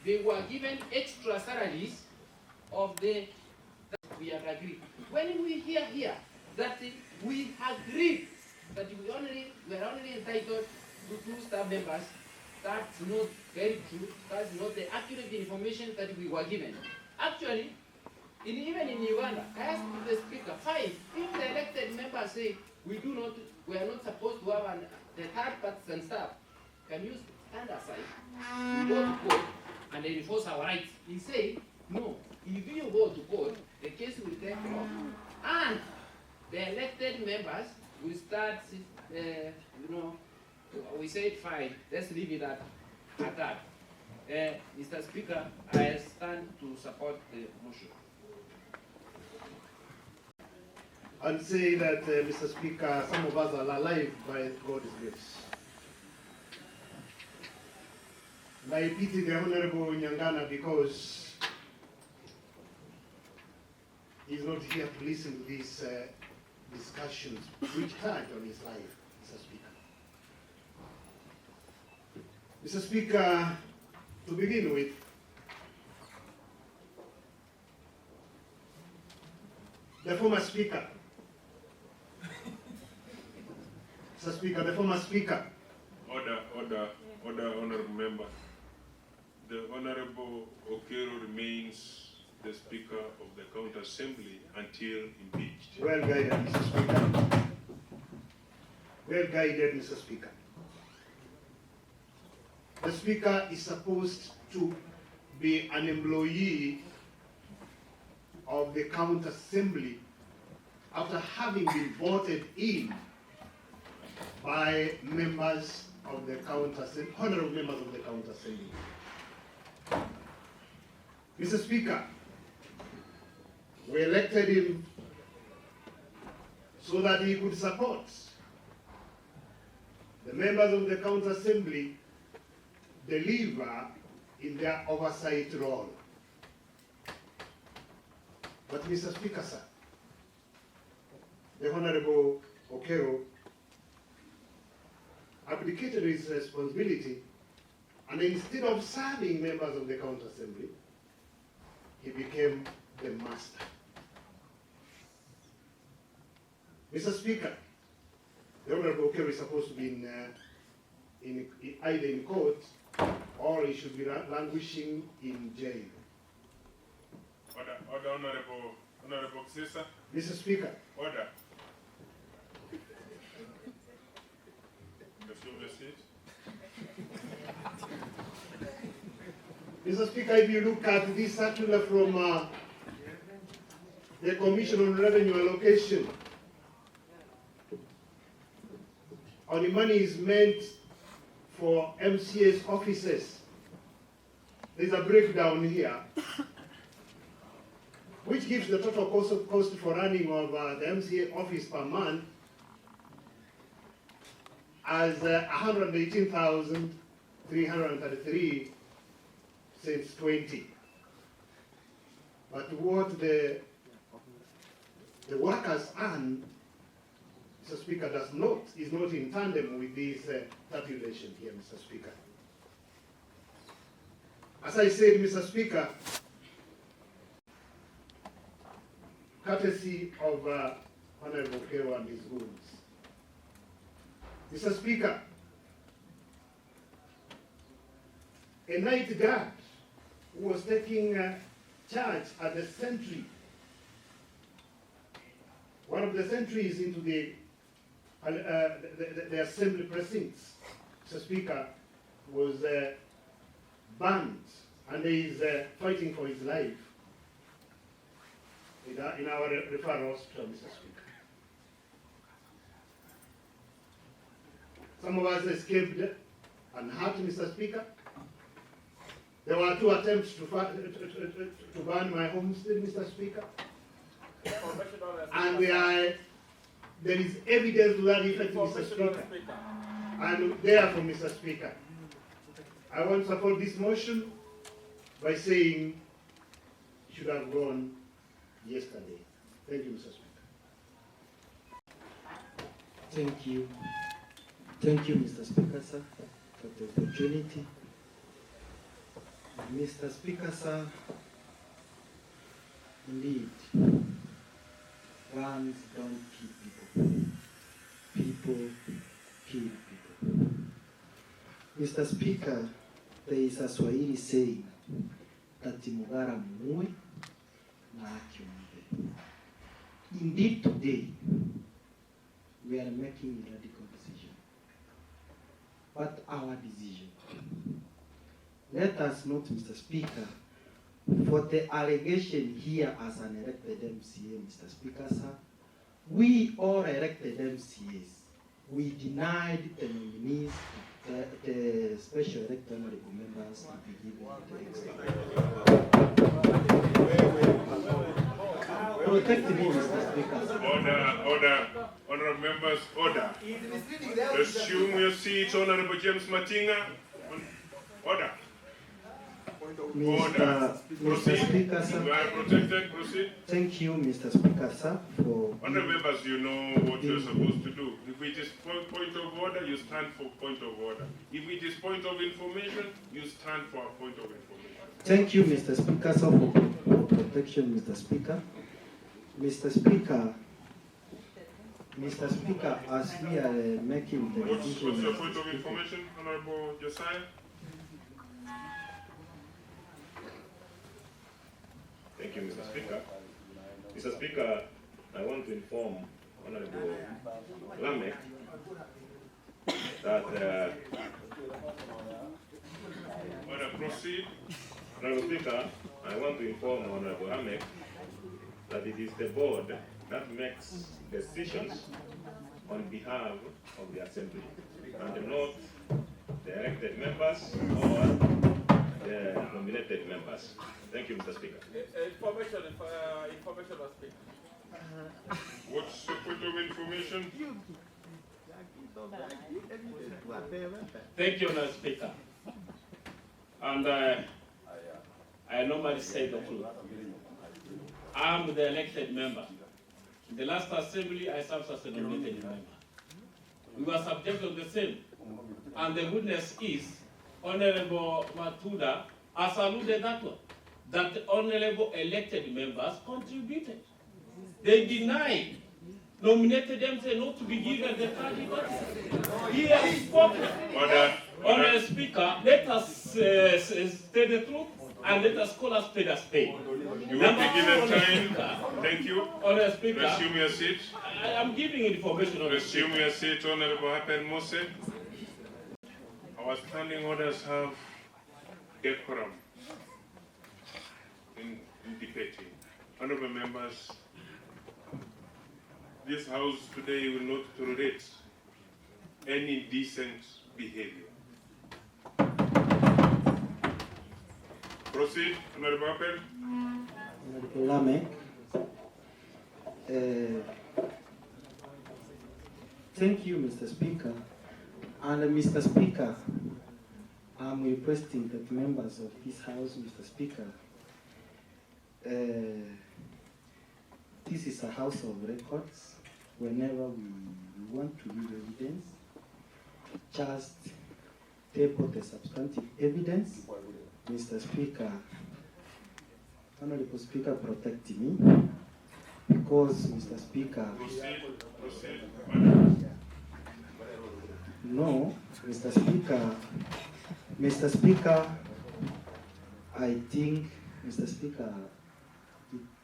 they were given extra salaries of the that we have agreed. When we hear here that we agreed that we are only entitled to 2 staff members, that's not very true. That's not the accurate information that we were given. Actually, even in Uganda, I asked the speaker, fine, if the elected members say we are not supposed to have the third parties and staff, can you stand aside, we go to court and enforce our rights? He said, no, if you go to court, the case will take off, and the elected members will start, we said fine, let's leave it at that. Mr. Speaker, I stand to support the motion. And say that, Mr. Speaker, some of us are alive by God's grace. And I pity the Honorable Nyangana because he's not here to listen to these discussions which touch on his life, Mr. Speaker. Mr. Speaker, to begin with, the former Speaker, Mr. Speaker, the former Speaker. Order, Honourable Member. The Honourable Okero remains the Speaker of the County Assembly until impeached. Well guided, Mr. Speaker. Well guided, Mr. Speaker. The Speaker is supposed to be an employee of the County Assembly after having been voted in by members of the County Assembly, honorable members of the County Assembly. Mr. Speaker, we elected him so that he could support the members of the County Assembly deliver in their oversight role. But Mr. Speaker, sir, the Honorable Okero abdicated his responsibility, and instead of serving members of the County Assembly, he became the master. Mr. Speaker, the Honorable Okero is supposed to be either in court or he should be languishing in jail. Order, Honourable Cesar. Mr. Speaker. Order. Resume your seat. Mr. Speaker, if you look at this circular from the Commission on Revenue Allocation, or the money is meant for MCAs offices, there's a breakdown here, which gives the total cost for running of the MCA office per month as 118,333 since 20. But what the workers earn, Mr. Speaker, is not in tandem with this tabulation here, Mr. Speaker. As I said, Mr. Speaker, courtesy of Honorable Okero and his goons. Mr. Speaker, a night guard who was taking charge at the sentry, one of the sentries into the assembly precincts, Mr. Speaker, was banned, and he is fighting for his life in our referral hospital, Mr. Speaker. Some of us escaped unhurt, Mr. Speaker. There were 2 attempts to burn my homestead, Mr. Speaker. And there is evidence to that effect, Mr. Speaker. And therefore, Mr. Speaker, I want to support this motion by saying it should have gone yesterday. Thank you, Mr. Speaker. Thank you. Thank you, Mr. Speaker, sir, for the opportunity. Mr. Speaker, sir, indeed, guns don't kill people. People kill people. Mr. Speaker, there is a Swahili saying that Mugara muwe na haki umpe. Indeed, today, we are making a radical decision. But our decision, let us note, Mr. Speaker, for the allegation here as an elected MCA, Mr. Speaker, sir, we all elected MCAs, we denied the nominees, the special elected honorable members to be given the protect me, Mr. Speaker. Order. Honorable members, order. Resume your seats, Honorable James Matinga. Order. Mr. Speaker, sir. You are protected. Proceed. Thank you, Mr. Speaker, sir, for... Honorable members, you know what you're supposed to do. If it is point of order, you stand for point of order. If it is point of information, you stand for a point of information. Thank you, Mr. Speaker, sir, for protection, Mr. Speaker. Mr. Speaker, as we are making the decision... What's your point of information, Honorable Josiah? Thank you, Mr. Speaker. Mr. Speaker, I want to inform Honorable Lamek that Proceed. Honorable Speaker, I want to inform Honorable Lamek that it is the board that makes decisions on behalf of the Assembly, and not the elected members or the nominated members. Thank you, Mr. Speaker. Information was speaker. What's the point of information? Thank you, Mr. Speaker. And I normally say the truth. I'm the elected member. In the last assembly, I served as a nominated member. We were subject to the same. And the witness is Honorable Matuda has alluded that one, that the honorable elected members contributed. They denied, nominated them, say not to be given the candidate. He has spoken. Honorable Speaker, let us say the truth and let us call a spade a spade. You will be given time. Thank you. Honorable Speaker, resume your seat. I am giving information on resume your seat, Honorable Hapen Mose. Our standing orders have decorum in debating. Honorable members, this House today will not tolerate any indecent behavior. Proceed, Honorable Appel. Honorable Lamek. Thank you, Mr. Speaker. And Mr. Speaker, I'm requesting that members of this House, Mr. Speaker, this is a house of records. Whenever we want to give evidence, just table the substantive evidence. Mr. Speaker, Honorable Speaker, protect me, because Mr. Speaker... Proceed. No, Mr. Speaker, I think, Mr. Speaker,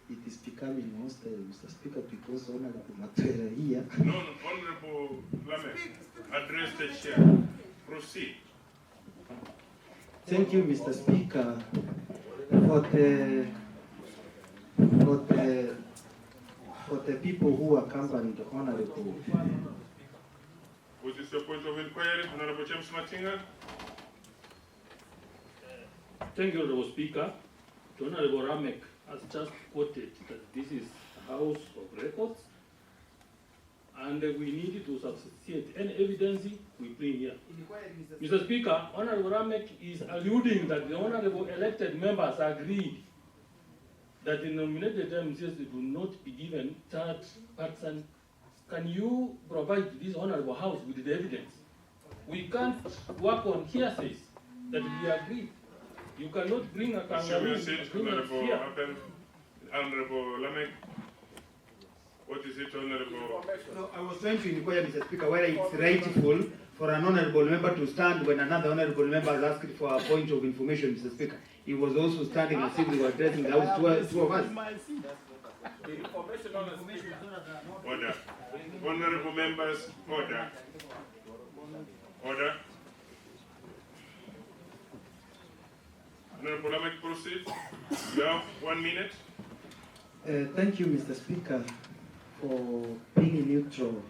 it is becoming hostile, Mr. Speaker, because Honorable Matrera here. No, Honorable Lamek, address the chair. Proceed. Thank you, Mr. Speaker, for the people who accompanied the Honorable. What is your point of inquiry, Honorable James Matinga? Thank you, Honorable Speaker. Honorable Ramek has just quoted that this is a house of records, and we need to substantiate any evidence we bring here. Mr. Speaker, Honorable Ramek is alluding that the honorable elected members agreed that the nominated MCAs do not be given third person. Can you provide this honorable house with the evidence? We can't work on hearsays that we agreed. You cannot bring a Show kangaroo your seat, Honorable here. Appel. Honorable Lamek. What is it, Honorable? No, I was trying to inquire, Mr. Speaker, whether it's rightful for an honorable member to stand when another honorable member is asked for a point of information, Mr. Speaker. He was also standing as if we were addressing the House, two of us. The information on the speaker. Order. Honorable members, order. Order. Honorable Lamek, proceed. You have 1 minute. Thank you, Mr. Speaker, for being neutral.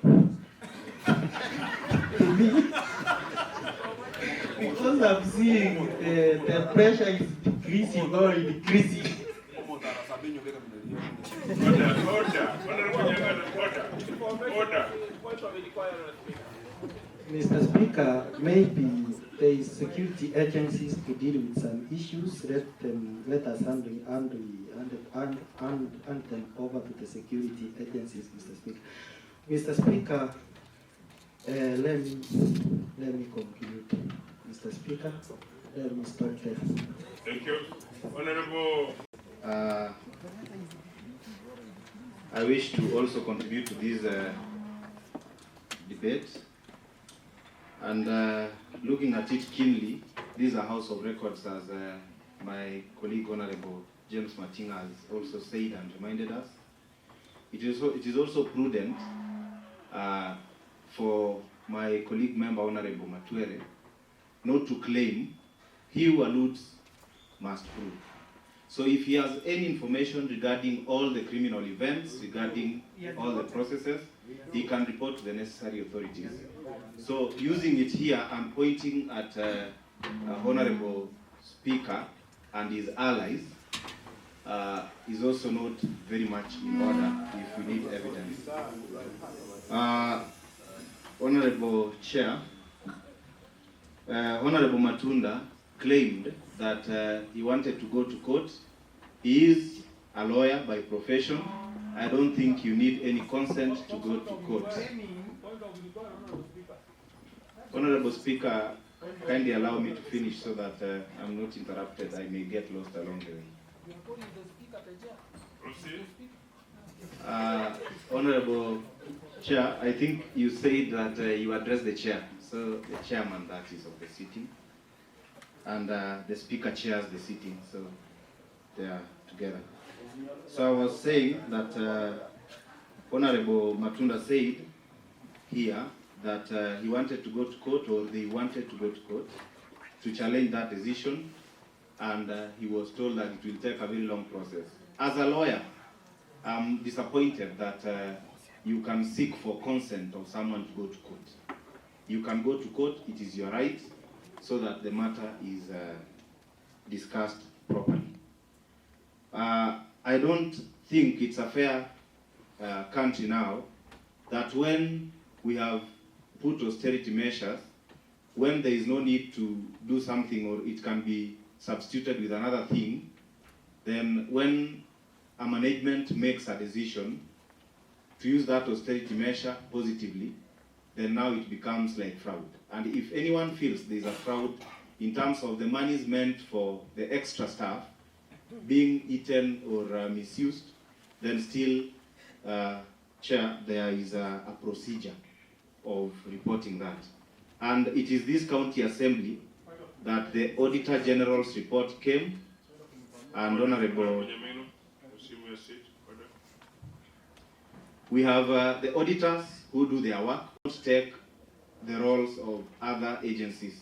Because I'm seeing the pressure is decreasing or decreasing. Order, order. Honorable Nyamira, order. Order. Point of inquiry on the speaker. Mr. Speaker, maybe there is security agencies to deal with some issues. Let us hand them over to the security agencies, Mr. Speaker. Mr. Speaker, let me conclude. Mr. Speaker, let me stop there. Thank you. Honorable. I wish to also contribute to this debate. And looking at it keenly, this is a House of Records, as my colleague Honorable James Matinga has also said and reminded us. It is also prudent for my colleague member Honorable Matuere not to claim. He who alludes must prove. So if he has any information regarding all the criminal events, regarding all the processes, he can report to the necessary authorities. So using it here, I'm pointing at Honorable Speaker and his allies is also not very much in order if we need evidence. Honorable Chair, Honorable Matunda claimed that he wanted to go to court. He is a lawyer by profession. I don't think you need any consent to go to court. Honorable Speaker, kindly allow me to finish so that I'm not interrupted. I may get lost along the way. Proceed. Honorable Chair, I think you said that you addressed the chair. So the chairman, that is, of the sitting. And the speaker chairs the sitting, so they are together. So I was saying that Honorable Matunda said here that he wanted to go to court, or they wanted to go to court to challenge that decision, and he was told that it will take a very long process. As a lawyer, I'm disappointed that you can seek for consent of someone to go to court. You can go to court, it is your right, so that the matter is discussed properly. I don't think it's a fair country now that when we have put austerity measures, when there is no need to do something or it can be substituted with another thing, then when a management makes a decision to use that austerity measure positively, then now it becomes like fraud. And if anyone feels there is a fraud in terms of the monies meant for the extra staff being eaten or misused, then still, Chair, there is a procedure of reporting that. And it is this county assembly that the Auditor General's report came, and Honorable, we have the auditors who do their work, don't take the roles of other agencies.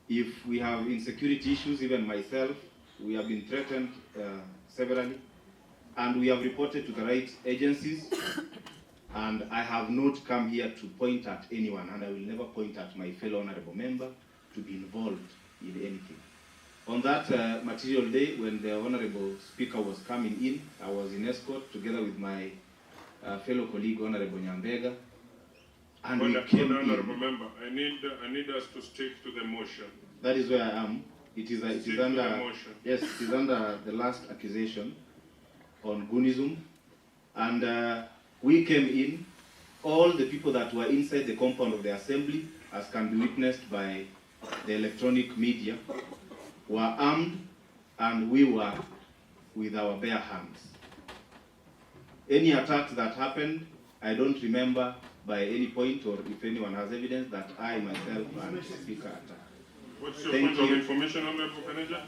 If we have insecurity issues, even myself, we have been threatened severally, and we have reported to the right agencies, and I have not come here to point at anyone, and I will never point at my fellow honorable member to be involved in anything. On that material day, when the honorable speaker was coming in, I was in escort together with my fellow colleague, Honorable Nyambega, and we came Honorable in. member, I need us to stick to the motion. That is where I am. It is Stick to under the motion. yes, it is under the last accusation on Gunism, and we came in. All the people that were inside the compound of the assembly, as can be witnessed by the electronic media, were armed and we were with our bare hands. Any attacks that happened, I don't remember by any point, or if anyone has evidence, that I myself and the speaker attacked. What's your Thank point of you. information, Honorable Manager?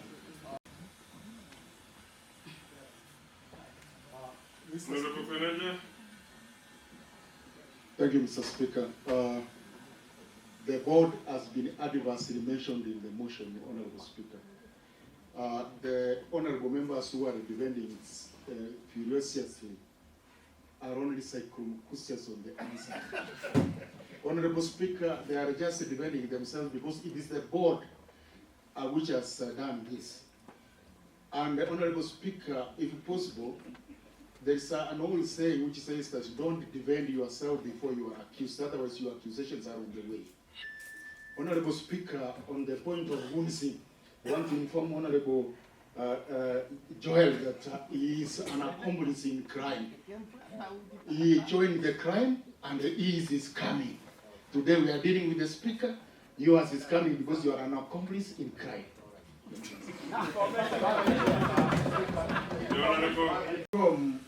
Honorable Manager? Thank you, Mr. Speaker. The board has been adversely mentioned in the motion, Honorable Speaker. The honorable members who are defending furiously are only circumstances on the answer. Honorable Speaker, they are just defending themselves because it is the board which has done this. And Honorable Speaker, if possible, there is an old saying which says that don't defend yourself before you are accused, otherwise your accusations are on the way. Honorable Speaker, on the point of wounding, I want to inform Honorable Joel that he is an accomplice in crime. He joined the crime and his is coming. Today we are dealing with the Speaker. Yours is coming because you are an accomplice in crime. From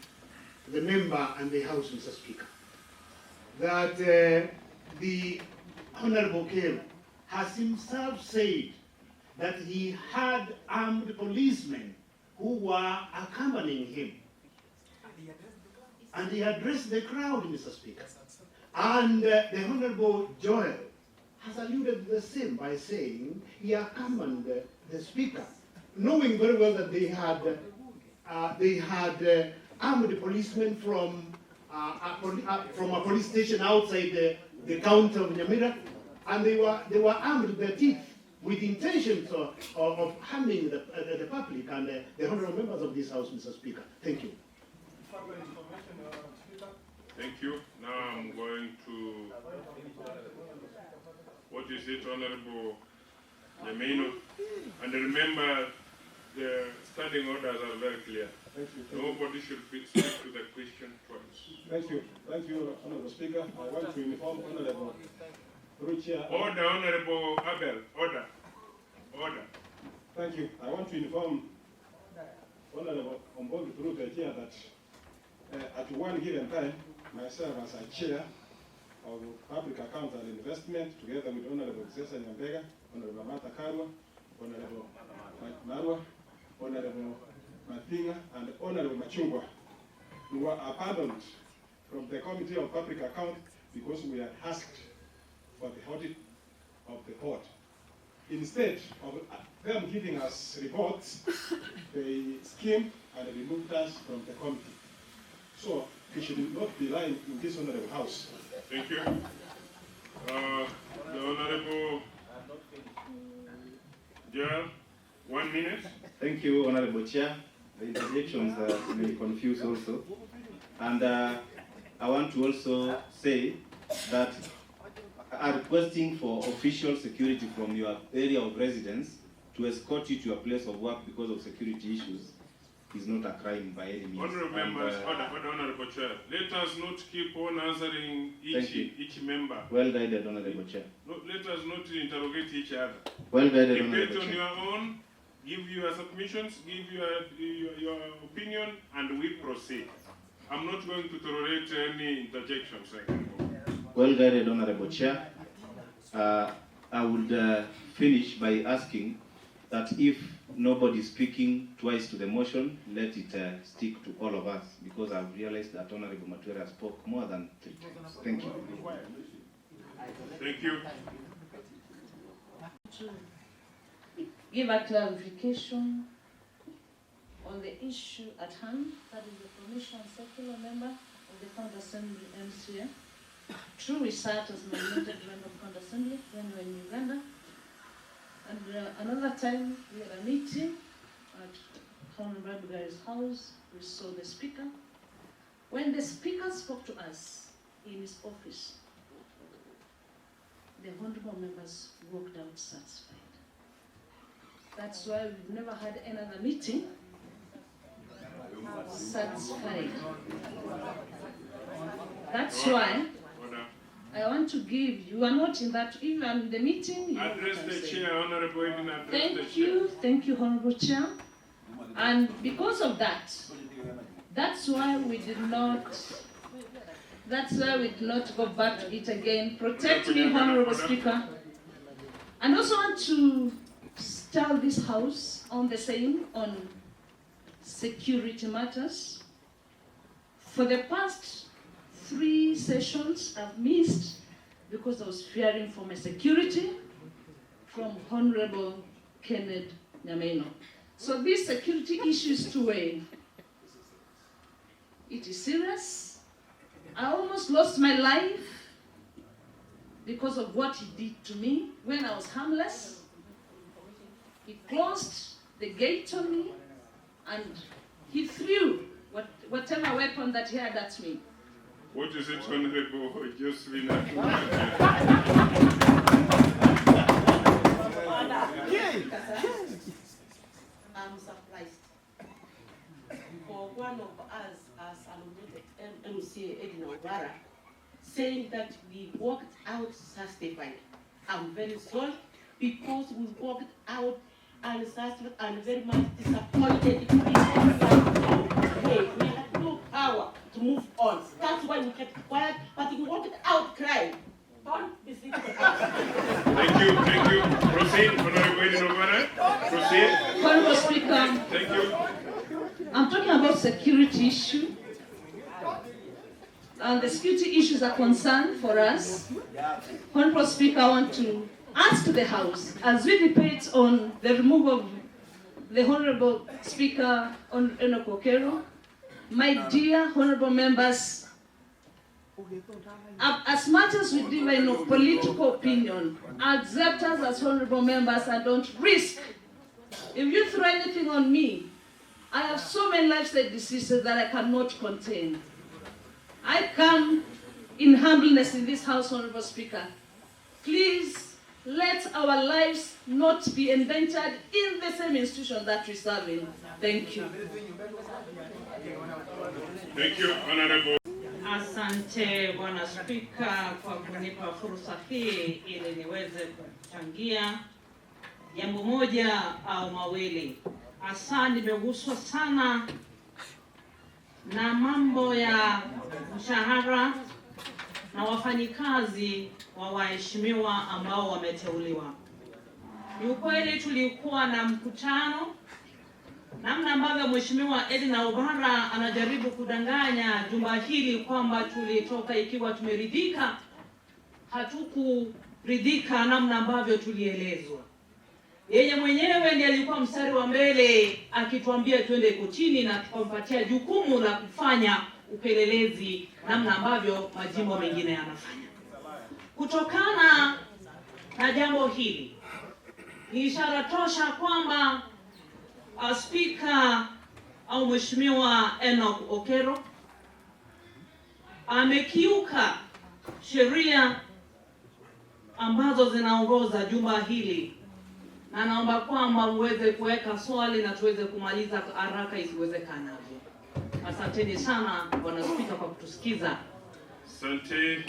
the member and the House, Mr. Speaker, that the Honorable Okero has himself said that he had armed policemen who were accompanying him. And he addressed the crowd, Mr. Speaker. And the Honorable Joel has alluded to the same by saying he accompanied the Speaker, knowing very well that they had armed policemen from a police station outside the county of Nyamira, and they were armed to their teeth with intentions of harming the public and the honorable members of this House, Mr. Speaker. Thank you. Thank you. Now I'm going to, what is it, Honorable Nyamira? And remember, the standing orders are very clear. Thank you. Nobody should speak to the question twice. Thank you, Honorable Speaker. I want to inform Honorable Ruchia. Order, Honorable Abel. Order. Order. Thank you. I want to inform Honorable Ombongi Ruchia that at one given time, myself as a chair of Public Accounts and Investment, together with Honorable Cesar Nyambega, Honorable Martha Karwa, Honorable Marwa, Honorable Mathinga, and Honorable Machungwa, who were abandoned from the Committee of Public Accounts because we had asked for the audit of the port. Instead of them giving us reports, they schemed and removed us from the committee. So we should not be lying in this honorable House. Thank you. The Honorable Joel, 1 minute. Thank you, Honorable Chair. The interjections may confuse also. And I want to also say that requesting for official security from your area of residence to escort you to your place of work because of security issues is not a crime by any means. Honorable members, Honorable Chair, let us not keep on answering each member. Well guided, Honorable Chair. No, let us not interrogate each other. Well guided, Debate Honorable on Chair. your own, give your submissions, give your opinion, and we proceed. I'm not going to tolerate any interjections. Well guided, Honorable Chair. I would finish by asking that if nobody is speaking twice to the motion, let it stick to all of us, because I've realized that Honorable Matuera spoke more than 3 times. Thank you. Thank you. To give a clarification on the issue at hand, that is the Commission Secular Member of the County Assembly MCA. True, we sat as nominated member of County Assembly when we were in Uganda. And another time we had a meeting at Honorable Bradbury's house. We saw the Speaker. When the Speaker spoke to us in his office, the honorable members walked out satisfied. That's why we've never had another meeting satisfied. That's why I want to give, you are not in that, even in the meeting. You Address the chair, Honorable Edwin, address the Thank you, Honorable Chair. And because of that, that's why we did not go back to it again. Protect me, Honorable Speaker. And also want to tell this House on the same, on security matters. For the past 3 sessions I've missed because I was fearing for my security from Honorable Kenneth Nyamira. So this security issue is two-way. It is serious. I almost lost my life because of what he did to me when I was harmless. He closed the gate on me and he threw whatever weapon that he had at me. What is it, Honorable Josephine? I'm surprised for one of us as a MCA Edna Obara saying that we walked out justified. I'm very sorry because we walked out unsatisfied and very much disappointed. We had no power to move on. That's why we kept quiet, but we walked out crying. Don't be sick to us. Thank you. Proceed, Honorable Edwin Obara. Proceed. Honorable Speaker. Thank you. I'm talking about security issue. And the security issues are concerned for us. Honorable Speaker, I want to ask the House, as we debate on the removal of the Honorable Speaker on Okero, my dear honorable members, as much as we differ in political opinion, accept us as honorable members and don't risk. If you throw anything on me, I have so many lifestyle diseases that I cannot contain. I come in humbleness in this House, Honorable Speaker. Please let our lives not be endangered in the same institution that we serve in. Thank you. Thank you, Honorable. Asante Bwana Spika kwa kunipa fursa hii ili niweze kuchangia jambo moja au mawili. Hasa nimeguswa sana na mambo ya mshahara na wafanyikazi wa waheshimiwa ambao wameteuliwa. Ni ukweli tulikuwa na mkutano, namna ambavyo Mheshimiwa Edna Obara anajaribu kudanganya jumba hili kwamba tulitoka ikiwa tumeridhika. Hatukuridhika namna ambavyo tulielezwa. Yeye mwenyewe ndiye alikuwa mstari wa mbele akituambia twende kotini na tukampatia jukumu la kufanya upelelezi namna ambavyo majimbo mengine yanafanya. Kutokana na jambo hili, ni ishara tosha kwamba Spika au Mheshimiwa Enoch Okero amekiuka sheria ambazo zinaongoza jumba hili, na naomba kwamba muweze kuweka swali na tuweze kumaliza haraka isiwezekanavyo. Asanteni sana Bwana Spika kwa kutusikiza. Asante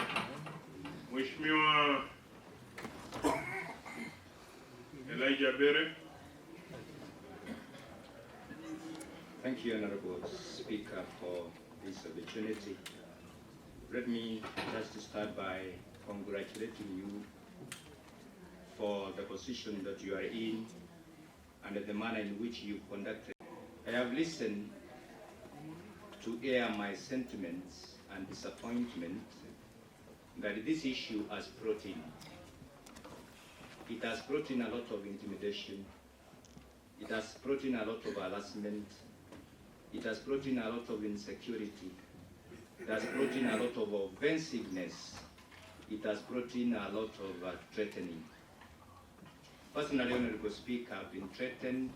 Mheshimiwa Elijah Bere. Thank you, Honorable Speaker, for this opportunity. Let me just start by congratulating you for the position that you are in and the manner in which you conducted. I have listened to air my sentiments and disappointment that this issue has brought in. It has brought in a lot of intimidation. It has brought in a lot of harassment. It has brought in a lot of insecurity. It has brought in a lot of offensiveness. It has brought in a lot of threatening. Personally, Honorable Speaker, I've been threatened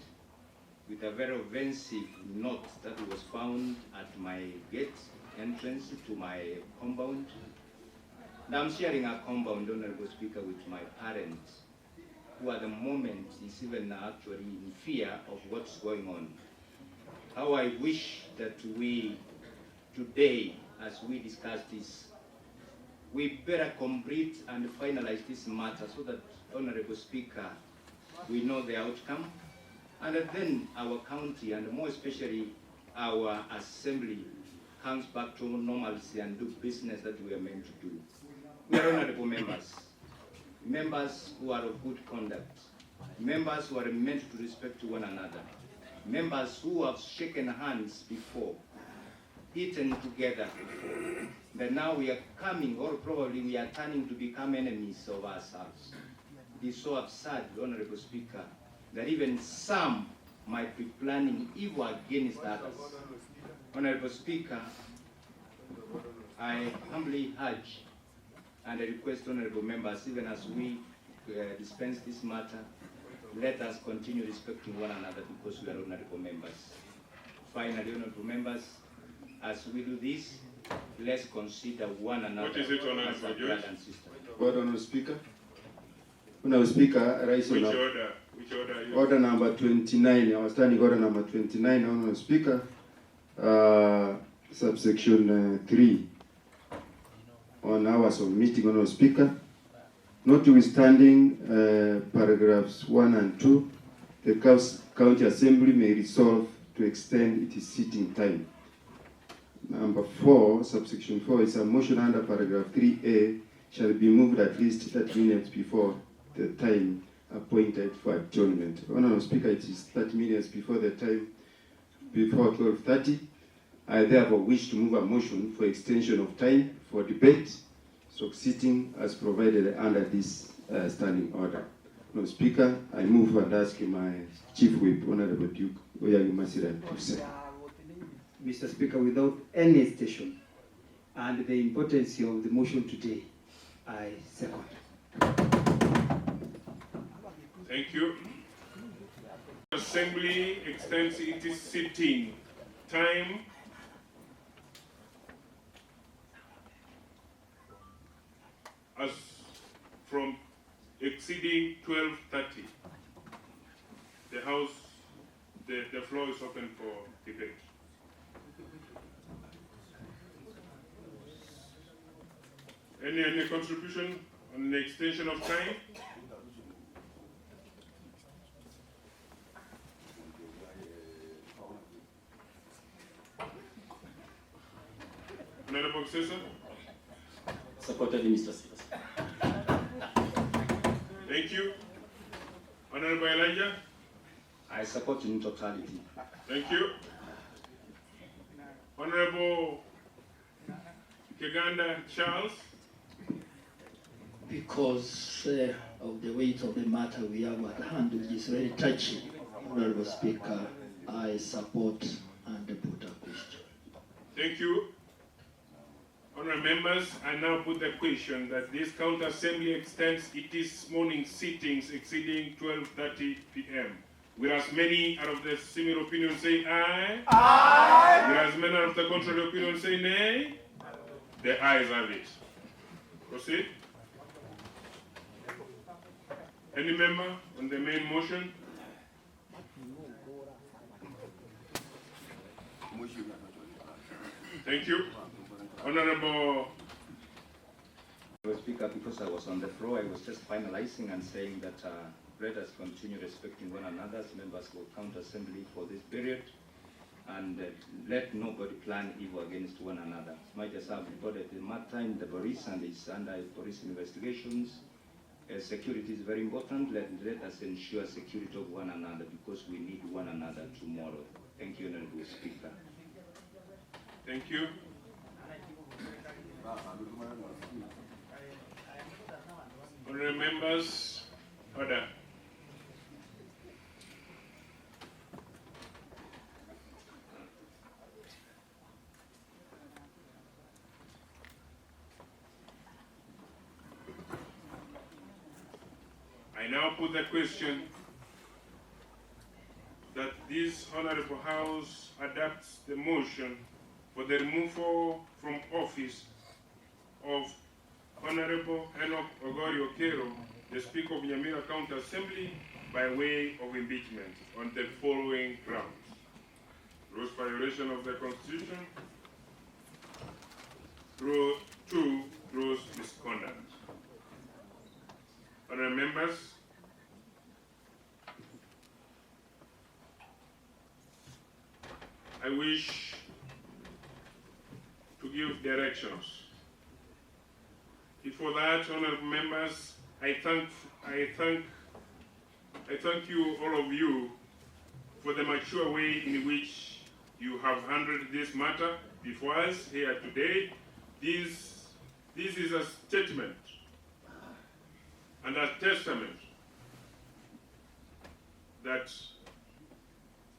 with a very offensive note that was found at my gate entrance to my compound. And I'm sharing a compound, Honorable Speaker, with my parents, who at the moment is even actually in fear of what's going on. How I wish that we, today, as we discuss this, we better complete and finalize this matter so that, Honorable Speaker, we know the outcome, and then our county, and more especially our assembly, comes back to normalcy and do business that we are meant to do. We are honorable members, members who are of good conduct, members who are meant to respect one another, members who have shaken hands before, eaten together before. But now we are coming, or probably we are turning to become enemies of ourselves. It is so absurd, Honorable Speaker, that even some might be planning evil against others. Honorable Speaker, I humbly urge and I request honorable members, even as we dispense this matter, let us continue respecting one another because we are honorable members. Finally, honorable members, as we do this, let's consider one another What is it, Honorable as a brother and sister. Honorable Speaker. Honorable Speaker, rise Which on order? Which order are you? Order number 29. I was standing order number 29, Honorable Speaker. Subsection 3. On hours of meeting, Honorable Speaker. Notwithstanding paragraphs 1 and 2, the County Assembly may resolve to extend its sitting time. Number 4, subsection 4, is a motion under paragraph 3A shall be moved at least 30 minutes before the time appointed for adjournment. Honorable Speaker, it is 30 minutes before the time, before 12:30. I therefore wish to move a motion for extension of time for debate, sitting as provided under this standing order. Honorable Speaker, I move and ask my Chief Whip, Honorable Duke Oyagi Masira, to say. Mr. Speaker, without any hesitation and the importance of the motion today, I second. Thank you. Assembly extends its sitting time as from exceeding 12:30. The House, the floor is open for debate. Any contribution on the extension of time? Honorable Cesar? Supported, Mr. Speaker. Thank you. Honorable Elijah? I support in totality. Thank you. Honorable Kiganda Charles? Because of the weight of the matter we have at hand, which is very touchy, Honorable Speaker, I support and put a question. Thank you. Honourable members, I now put the question that this County Assembly extends its morning sittings exceeding 12:30 p.m. Whereas many out of the similar opinion say aye. Aye. Whereas many out of the contrary opinion say nay. The ayes have it. Proceed. Any member on the main motion? Thank you. Honorable Speaker, because I was on the floor, I was just finalizing and saying that let us continue respecting one another as members of County Assembly for this period, and let nobody plan evil against one another. As much as I've reported the matter in the police and it's under police investigations, security is very important. Let us ensure security of one another because we need one another tomorrow. Thank you, Honorable Speaker. Thank you. Honourable members, order. I now put the question that this Honourable House adopts the motion for the removal from office of Honorable Okero, the Speaker of Nyamira County Assembly, by way of impeachment on the following grounds. Gross violation of the Constitution. 2, gross members, I wish to give directions. Before that, honorable members, I thank you, all of you, for the mature way in which you have handled this matter before us here today. This is a statement and a testament that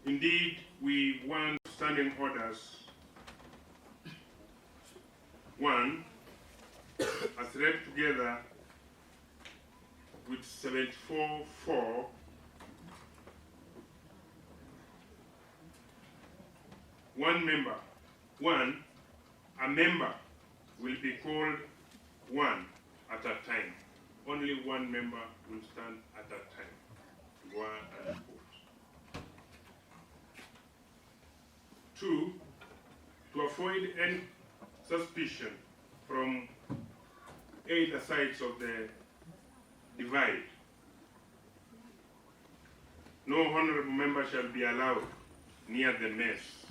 indeed we want standing orders. One, as read together with 74-4, a member will be called one at a time. Only one member will stand at a time. Go and vote. Two, to avoid any suspicion from either sides of the divide, no honorable member shall be allowed near the mess,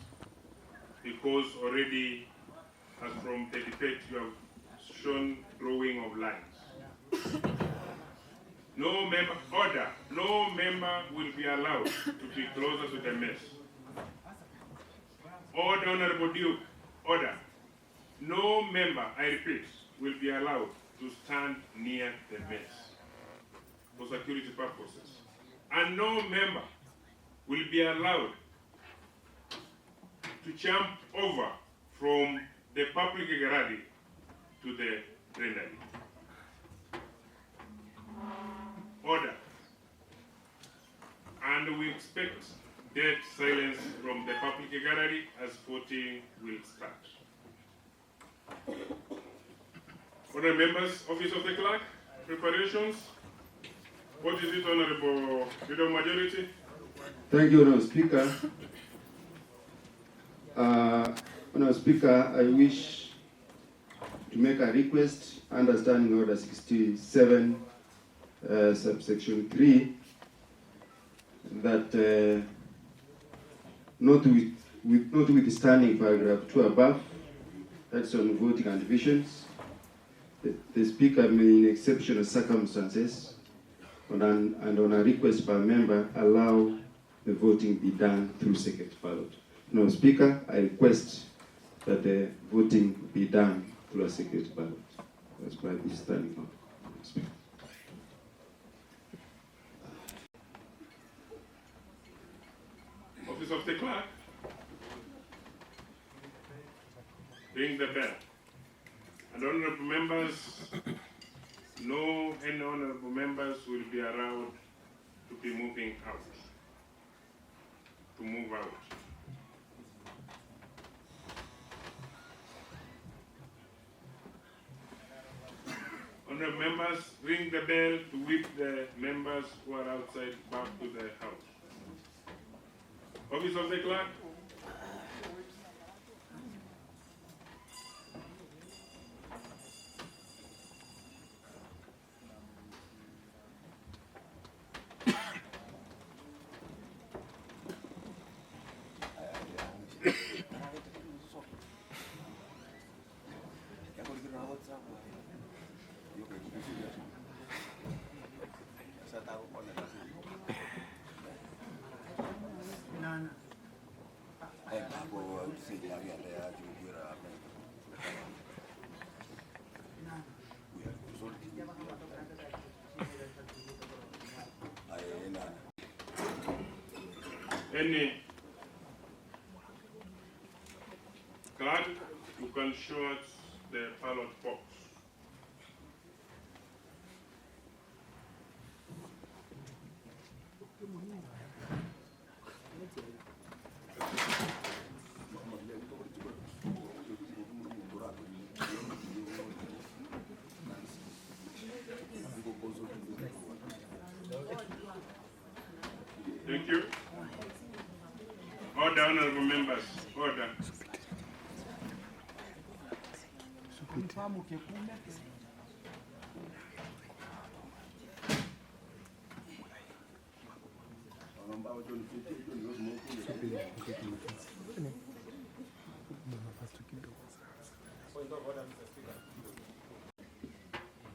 because already, as from 35, you have shown drawing of lines. No member will be allowed to be closer to the mess. Order, Honorable Duke, order. No member, I repeat, will be allowed to stand near the mess for security purposes. And no member will be allowed to jump over from the public gallery to the plenary. Order. And we expect dead silence from the public gallery as voting will start. Honorable members, Office of the Clerk, preparations. What is it, Honorable Leader Majority? Thank you, Honorable Speaker. Honorable Speaker, I wish to make a request under Standing Order 67, subsection 3, that notwithstanding paragraph 2 above, that's on voting and divisions, the Speaker may, in exceptional circumstances, and on a request by a member, allow the voting be done through secret ballot. No, Speaker, I request that the voting be done through a secret ballot. That's by this standing order. Speaker. Office of the Clerk, ring the bell. And honorable members, no any honorable members will be allowed to be moving out, to move out. Honorable members, ring the bell to whip the members who are outside back to the house. Office of the Clerk. Any card, you can show us the ballot box. Thank you. Order, honorable members. Order.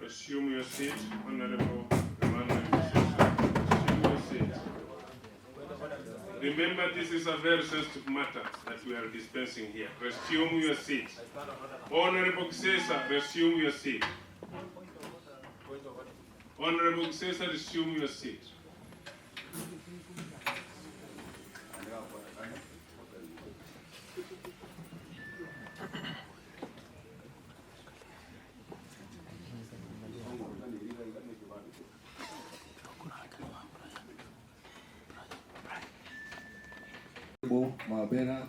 Assume your seat, Honorable Emmanuel. Assume your seat. Remember, this is a very sensitive matter that we are dispensing here. Resume your seat. Honorable Cesar, resume your seat. Honorable Cesar, resume your seat. Mabera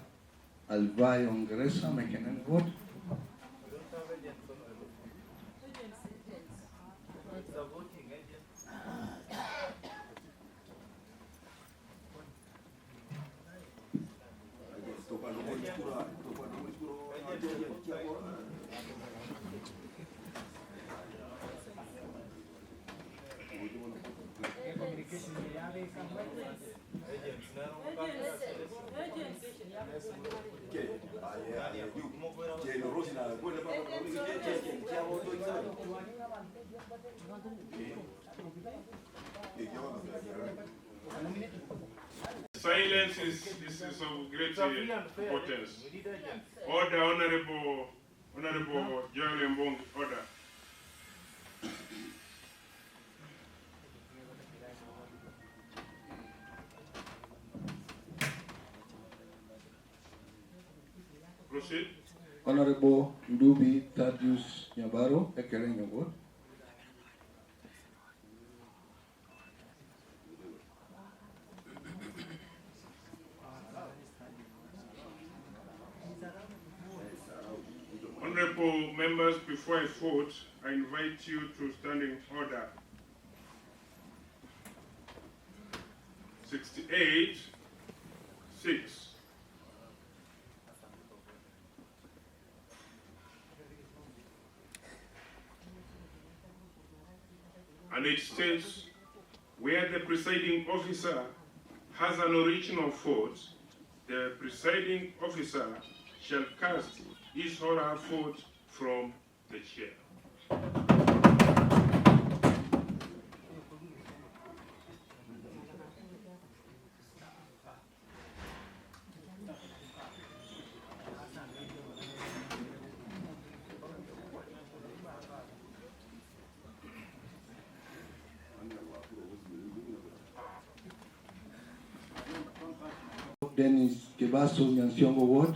Alvai Ongereza Mekenen vote. Silence is of great importance. Order, Honorable Joel Mbong, order. Proceed. Honorable Ndubi Thaddeus Nyabaro, Okero Nyabaro. Honorable members, before I vote, I invite you to standing order. 68, 6. And it states, where the presiding officer has an original vote, the presiding officer shall cast his or her vote from the chair. Dennis Kebaso Nyansiongo Ward.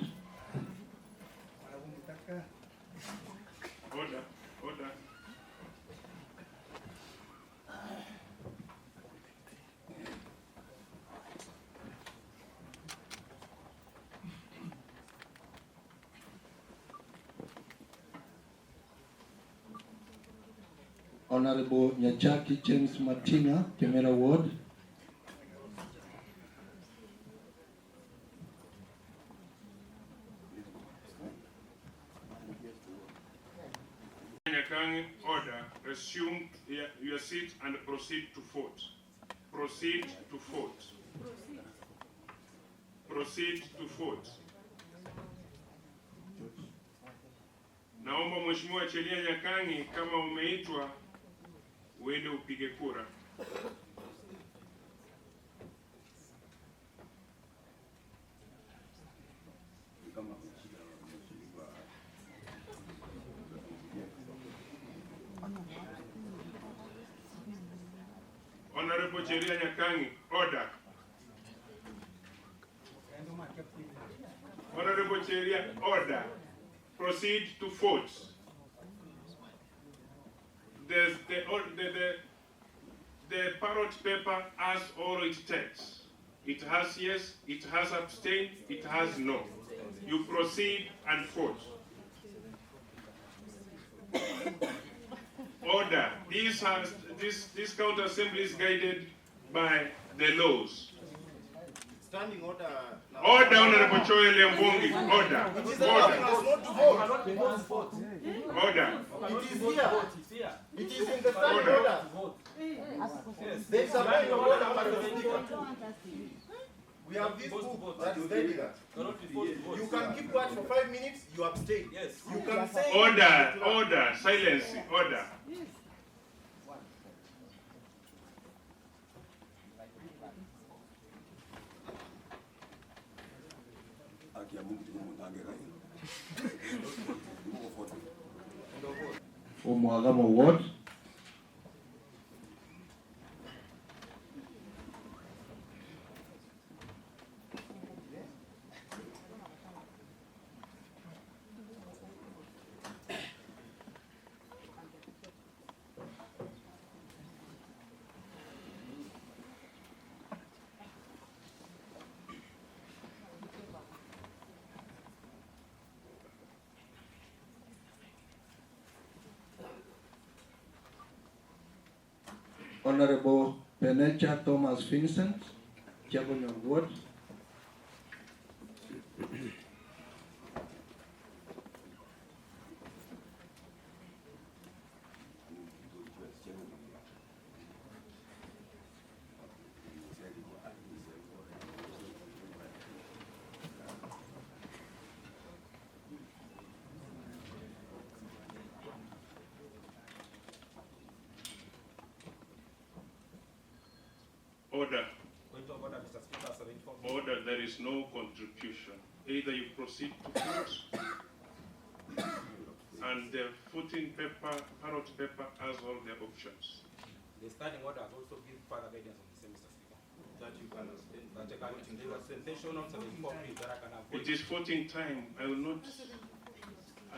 Order, order. Honorable Nyachaki James Martina, Nyamira Ward. Order, resume your seat and proceed to vote. Proceed to vote. Proceed to vote. Naomba Mheshimiwa Chelia Nyakangi, kama umeitwa uende upige kura. Honorable Chelia Nyakangi, order. Honorable Chelia, order. Proceed to vote. The ballot paper has all it takes. It has yes, it has abstain, it has no. You proceed and vote. Order. This counter assembly is guided by the laws. Standing order. Order, Honorable Joel Mbongi. Order. Order. It is here. It is in the standing order. There is a point of order, Madam Speaker. We have this book that is ready that. You can keep quiet for 5 minutes, you abstain. Yes. You can say... Order, silence, order. Omwagamo Ward. Honorable Penecha Thomas Vincent, Chairman of Ward. Order. Point of order, Mr. Speaker, 74. Order, there is no contribution. Either you proceed to vote, and the voting paper, ballot paper has all the options. The standing order has also given further guidance on the same, Mr. Speaker. That you can abstain, that there was sensation on 74 that I can avoid. It is voting time. I will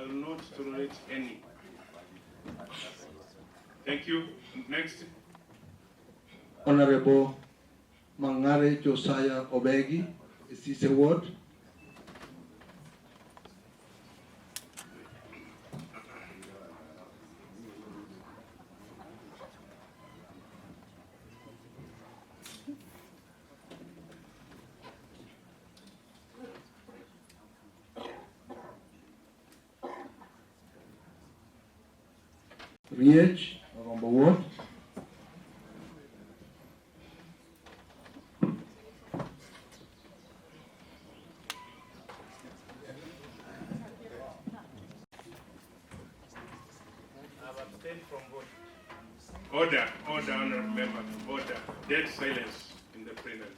not tolerate any. Thank you. Next. Honorable Mangare Josiah Obegi, Sise Ward. Riech, Agombo Ward. Order, honorable member, order. Dead silence in the plenary.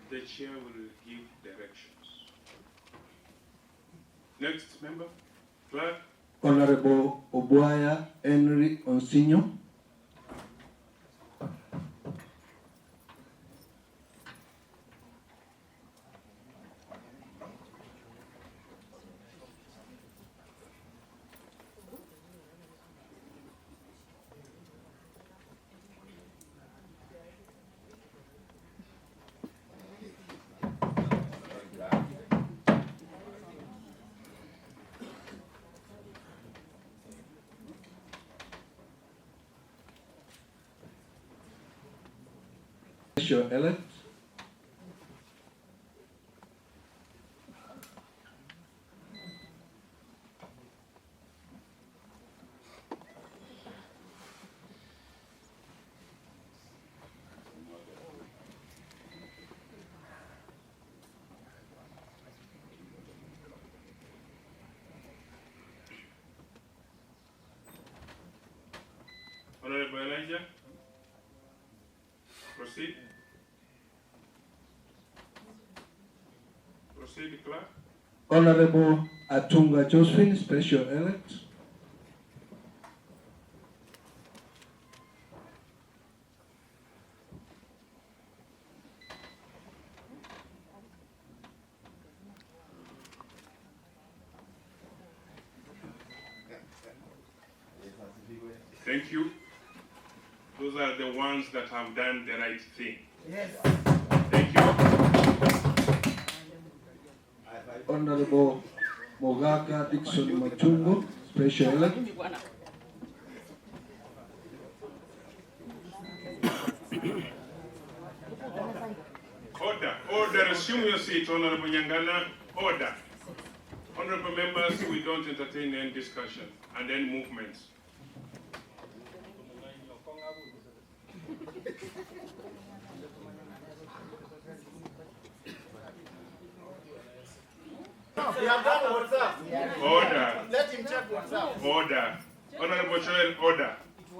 The chair will give directions. Next member, clerk. Honorable Obuaya Henry Onsinyo. Special elect. Honorable Elijah, proceed. Proceed, clerk. Honorable Atunga Josephine, special elect. Thank you. Those are the ones that have done the right thing. Yes. Thank you. Honorable Mogaka Dixon Machungo, special elect. Order, assume your seat, Honorable Nyangana. Order. Honorable members, we don't entertain any discussion and any movements. We have done WhatsApp. Order. Let him check WhatsApp. Order. Honorable Joel, order.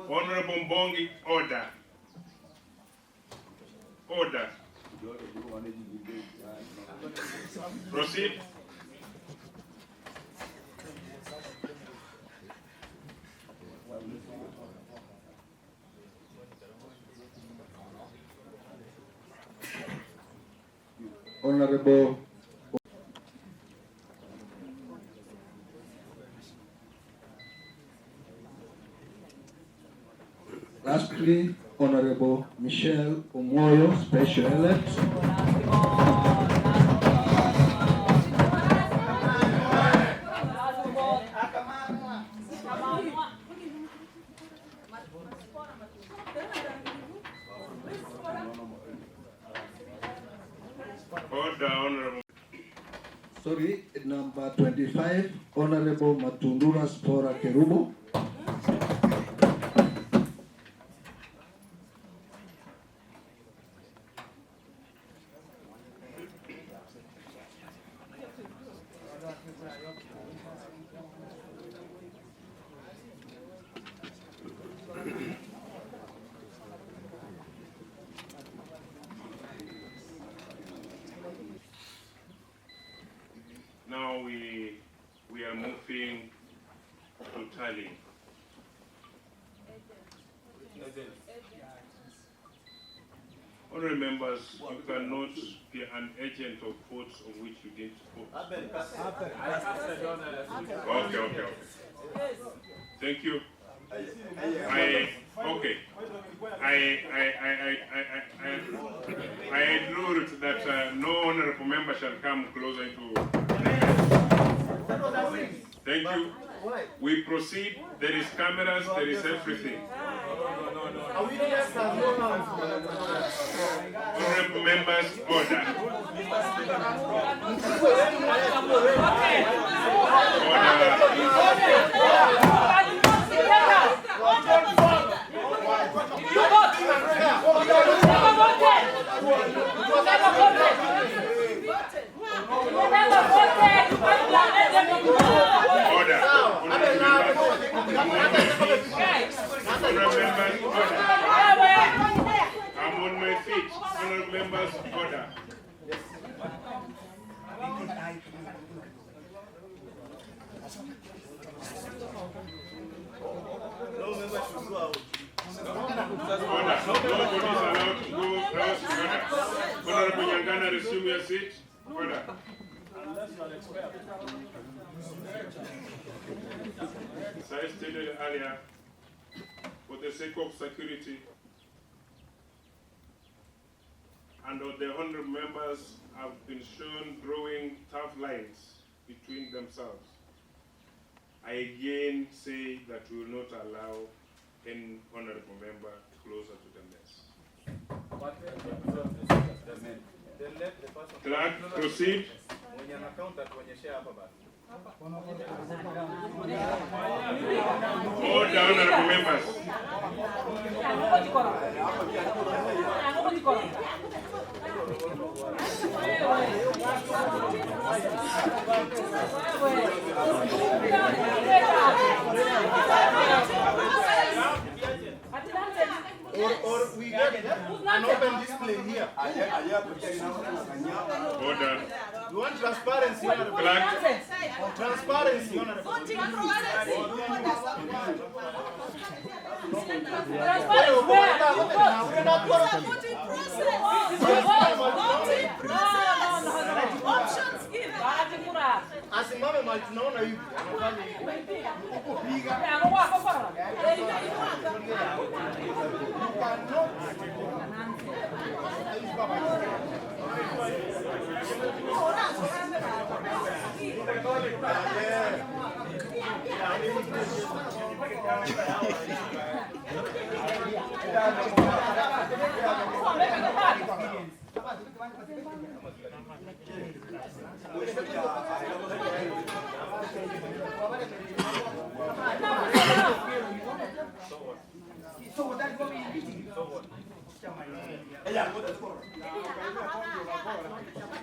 Honorable Mbongi, order. Order. Proceed. Honorable Lastly, Honorable Michelle Omoyo, Special Elect. Order, Honorable. Sorry, number 25, Honorable Matundura Spora Kerubo. Now we are moving to tally. Honorable members, you cannot be an agent of votes of which you didn't vote. Okay. Thank you. I had ruled that no honorable member shall come closer into. Thank you. We proceed. There is cameras. There is everything. Honorable members, order. I'm on my feet. Honorable members, order. No member should go out. Order. Nobody is allowed to go out. Order. Honorable Nyangana, resume your seat. Order. As I stated earlier, for the sake of security, and the honorable members have been shown drawing tough lines between themselves, I again say that we will not allow any honorable member closer to the mess. Clerk, proceed. Order, honorable members. Or we get an open display here. Order. We want transparency, honorable. Transparency, honorable. Asimame mali tunaona hivi.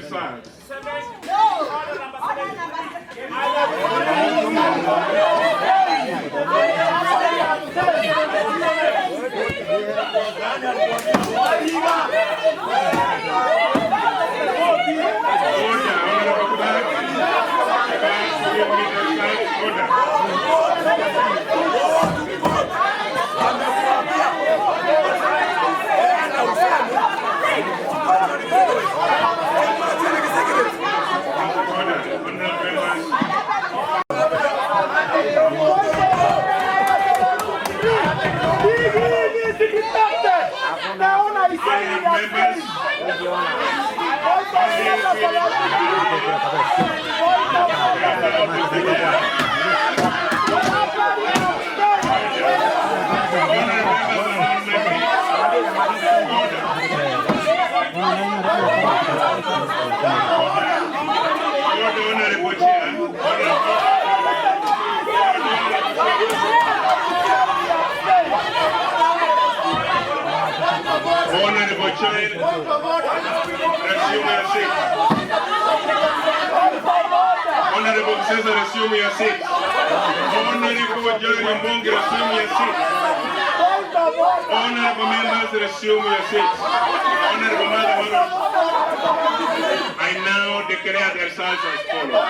results. Honorable Cesar, assume your seat. Honorable Jerry Mbongi, assume your seat. Honorable members, assume your seat. Honorable Madam, I now declare the results as follows.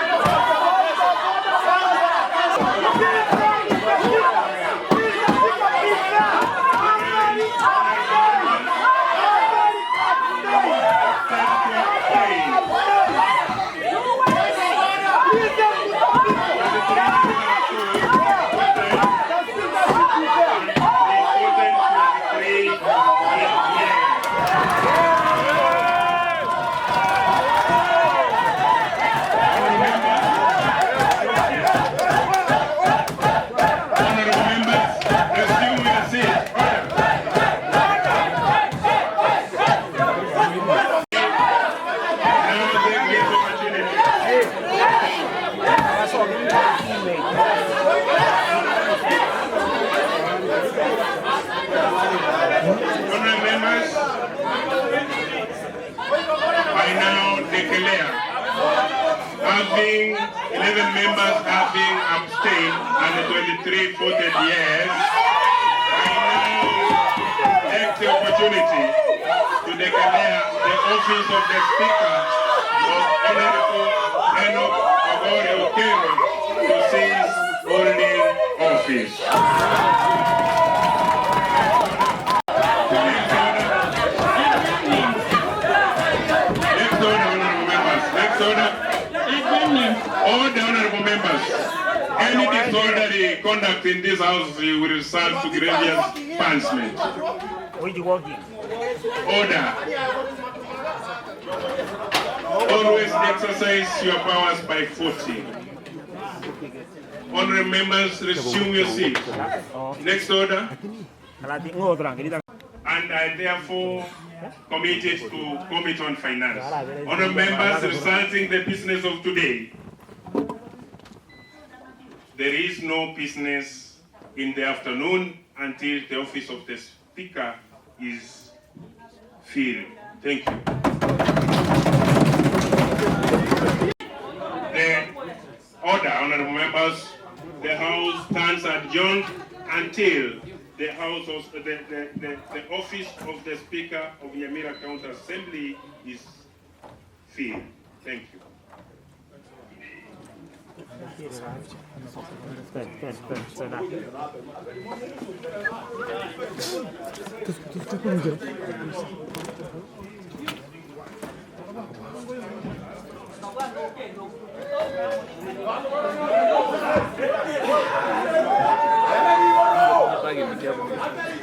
Having 11 members having abstained and 23 voted yes, I now take the opportunity to declare the office of the Speaker of Honorable Okero to cease holding office. All the honorable members, any disorderly conduct in this house will result to grievous punishment. Order. Always exercise your powers by 40. Honorable members, resume your seat. Next order. And I therefore committed to Committee on Finance. Honorable members, resulting the business of today. There is no business in the afternoon until the office of the Speaker is filled. Thank you. The order, honorable members, the House stands adjourned until the House of the office of the Speaker of Nyamira County Assembly is filled. Thank you. Pague, me quebra.